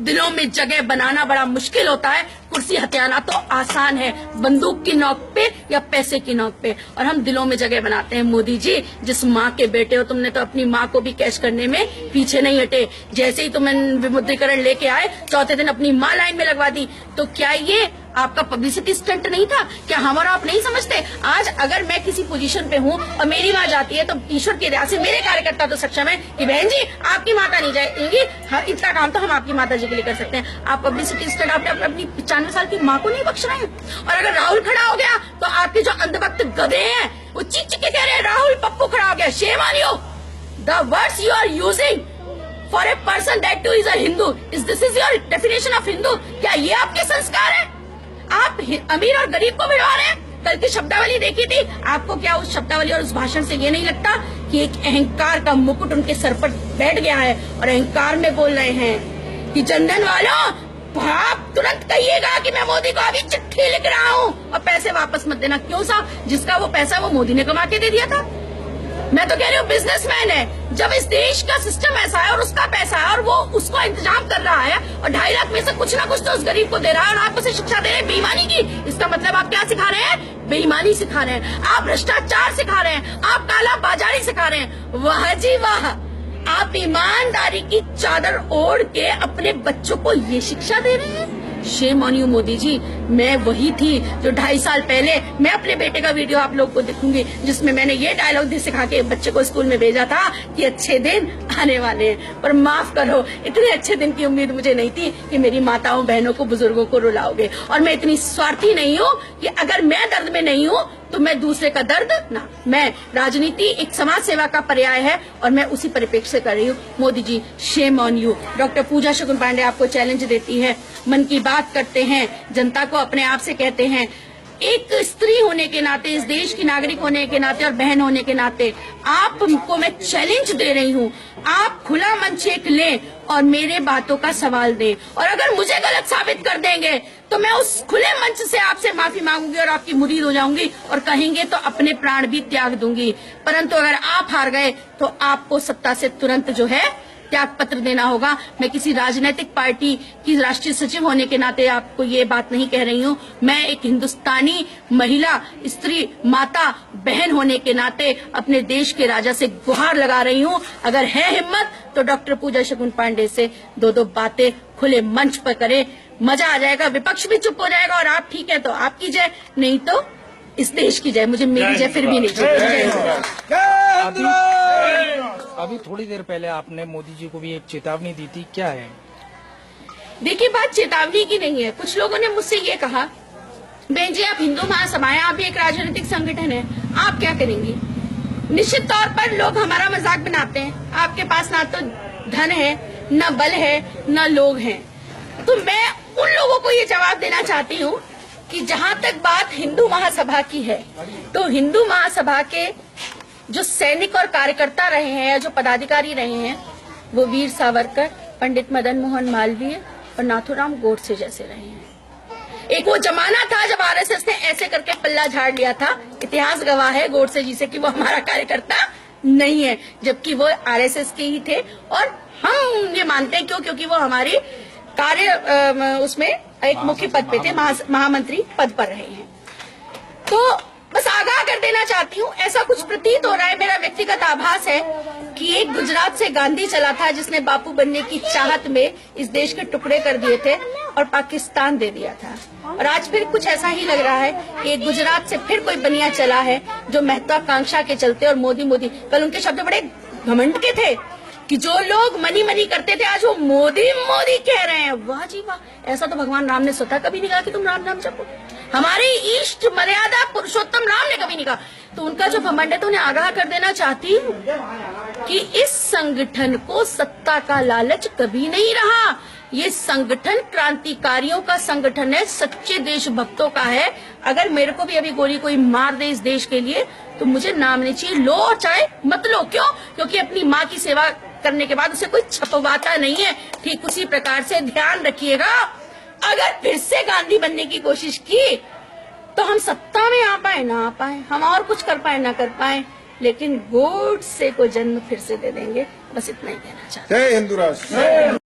दिलों में जगह बनाना बड़ा मुश्किल होता है, कुर्सी हथियाना तो आसान है, बंदूक की नोक पे या पैसे की नोक पे, और हम दिलों में जगह बनाते हैं। मोदी जी, जिस माँ के बेटे हो, तुमने तो अपनी माँ को भी कैश करने में पीछे नहीं हटे। जैसे ही तुम विमुद्रीकरण लेके आए, चौथे दिन अपनी माँ लाइन में लगवा दी। तो क्या ये आपका पब्लिसिटी स्टंट नहीं था? क्या हम और आप नहीं समझते? आज अगर मैं किसी पोजीशन पे हूँ और मेरी माँ जाती है, तो ईश्वर की दया से मेरे कार्यकर्ता तो सक्षम है कि बहन जी आपकी माता नहीं जाएगी, हाँ, इतना काम तो हम आपकी माता जी के लिए कर सकते हैं। आप पब्लिसिटी स्टंट आपने अपनी 95 साल की माँ को नहीं बख्श रहे हैं। और अगर राहुल खड़ा हो गया तो आपके जो अंधभक्त गधे हैं वो चीख चीख के कह रहे हैं राहुल पप्पू खड़ा हो गया। Shame on you, the words you are using for a person that too is a Hindu, is this is your definition of Hindu? क्या ये आपके संस्कार है? आप अमीर और गरीब को भिड़वा रहे हैं। कल की शब्दावली देखी थी, आपको क्या उस शब्दावली और उस भाषण से ये नहीं लगता कि एक अहंकार का मुकुट उनके सर पर बैठ गया है और अहंकार में बोल रहे हैं कि जनधन वालों, आप तुरंत कहिएगा कि मैं मोदी को अभी चिट्ठी लिख रहा हूँ और पैसे वापस मत देना। क्यों साहब? जिसका वो पैसा वो मोदी ने कमा के दे दिया था। मैं तो कह रही हूँ बिजनेसमैन है, जब इस देश का सिस्टम ऐसा है और उसका पैसा है और वो उसको इंतजाम कर रहा है और 2.5 लाख में से कुछ ना कुछ तो उस गरीब को दे रहा है और आप उसे शिक्षा दे रहे हैं बेईमानी की। इसका मतलब आप क्या सिखा रहे हैं? बेईमानी सिखा रहे हैं, आप भ्रष्टाचार सिखा रहे हैं, आप काला बाजारी सिखा रहे हैं। वाह जी वाह, आप ईमानदारी की चादर ओढ़ के अपने बच्चों को ये शिक्षा दे रहे हैं। Shem on you Modi ji. मैं वही थी जो 2.5 साल पहले, मैं अपने बेटे का वीडियो आप लोग को दिखूंगी जिसमें मैंने ये डायलॉग सिखा के बच्चे को स्कूल में भेजा था कि अच्छे दिन आने वाले हैं। पर माफ करो, इतने अच्छे दिन की उम्मीद मुझे नहीं थी कि मेरी माताओं बहनों को बुजुर्गों को रुलाओगे। और मैं इतनी स्वार्थी नहीं हूँ कि अगर मैं दर्द में नहीं हूँ तो मैं दूसरे का दर्द ना। मैं राजनीति एक समाज सेवा का पर्याय है और मैं उसी परिप्रेक्ष्य से कर रही हूँ। Modi ji, Shem on you. Doctor पूजा शकुन पांडे आपको चैलेंज देती है, मन की बात करते हैं, जनता को अपने आप से कहते हैं, एक स्त्री होने के नाते, इस देश की नागरिक होने के नाते और बहन होने के नाते आपको मैं चैलेंज दे रही हूँ, आप खुला मंच एक लें और मेरे बातों का सवाल दें। और अगर मुझे गलत साबित कर देंगे तो मैं उस खुले मंच से आपसे माफी मांगूंगी और आपकी मुरीद हो जाऊंगी और कहेंगे तो अपने प्राण भी त्याग दूंगी। परंतु अगर आप हार गए तो आपको सत्ता से तुरंत जो है त्याग पत्र देना होगा। मैं किसी राजनीतिक पार्टी की राष्ट्रीय सचिव होने के नाते आपको ये बात नहीं कह रही हूँ। मैं एक हिंदुस्तानी महिला, स्त्री, माता, बहन होने के नाते अपने देश के राजा से गुहार लगा रही हूँ। अगर है हिम्मत तो डॉक्टर पूजा शकुन पांडे से दो बातें खुले मंच पर करें, मजा आ जाएगा, विपक्ष भी चुप हो जाएगा और आप ठीक है तो आपकी जय, नहीं तो इस देश की जय। मुझे मेरी जय फिर भी नहीं चाहिए। अभी थोड़ी देर पहले आपने मोदी जी को भी एक चेतावनी दी थी, क्या है? देखिए, बात चेतावनी की नहीं है। कुछ लोगों ने मुझसे ये कहा, बहन जी आप हिंदू महासभा है, आप भी एक राजनीतिक संगठन है, आप क्या करेंगी? निश्चित तौर पर लोग हमारा मजाक बनाते हैं। आपके पास ना तो धन है, न बल है, न लोग हैं। तो मैं उन लोगों को ये जवाब देना चाहती हूँ कि जहाँ तक बात हिंदू महासभा की है, तो हिंदू महासभा के जो सैनिक और कार्यकर्ता रहे हैं, जो पदाधिकारी रहे हैं, वो वीर सावरकर, पंडित मदन मोहन मालवीय और नाथूराम गोडसे जैसे रहे हैं। एक वो जमाना था जब आरएसएस ने ऐसे करके पल्ला झाड़ लिया था। इतिहास गवाह है गोडसे जी से कि वो हमारा कार्यकर्ता नहीं है, जबकि वो आरएसएस के ही थे और हम ये मानते हैं। क्यों? क्योंकि वो हमारी कार्य उसमें एक मुख्य पद पे थे, महामंत्री पद पर रहे हैं। तो बस आगाह कर देना चाहती हूँ, ऐसा कुछ प्रतीत हो रहा है, मेरा व्यक्तिगत आभास है कि एक गुजरात से गांधी चला था जिसने बापू बनने की चाहत में इस देश के टुकड़े कर दिए थे और पाकिस्तान दे दिया था। और आज फिर कुछ ऐसा ही लग रहा है कि एक गुजरात से फिर कोई बनिया चला है जो महत्वाकांक्षा के चलते, और मोदी मोदी, कल उनके शब्द बड़े घमंड के थे कि जो लोग मनी मनी करते थे आज वो मोदी मोदी कह रहे हैं। वाह जी वाह, ऐसा तो भगवान राम ने स्वतः कभी नहीं कहा कि तुम राम नाम जपो। हमारे इष्ट मर्यादा पुरुषोत्तम राम ने कभी नहीं कहा। तो उनका जो घमंड है तो उन्हें आगाह कर देना चाहती हूँ कि इस संगठन को सत्ता का लालच कभी नहीं रहा। ये संगठन क्रांतिकारियों का संगठन है, सच्चे देशभक्तों का है। अगर मेरे को भी अभी गोली कोई मार दे इस देश के लिए तो मुझे नाम नहीं चाहिए, लो और चाहे मत लो। क्यों? क्योंकि अपनी माँ की सेवा करने के बाद उसे कोई छपवाता नहीं है। ठीक उसी प्रकार से ध्यान रखिएगा, अगर फिर से गांधी बनने की कोशिश की तो हम सत्ता में आ पाए ना आ पाए, हम और कुछ कर पाए ना कर पाए, लेकिन गोडसे को जन्म फिर से दे देंगे। बस इतना ही कहना चाहते हैं। जय हिंद राष्ट्र।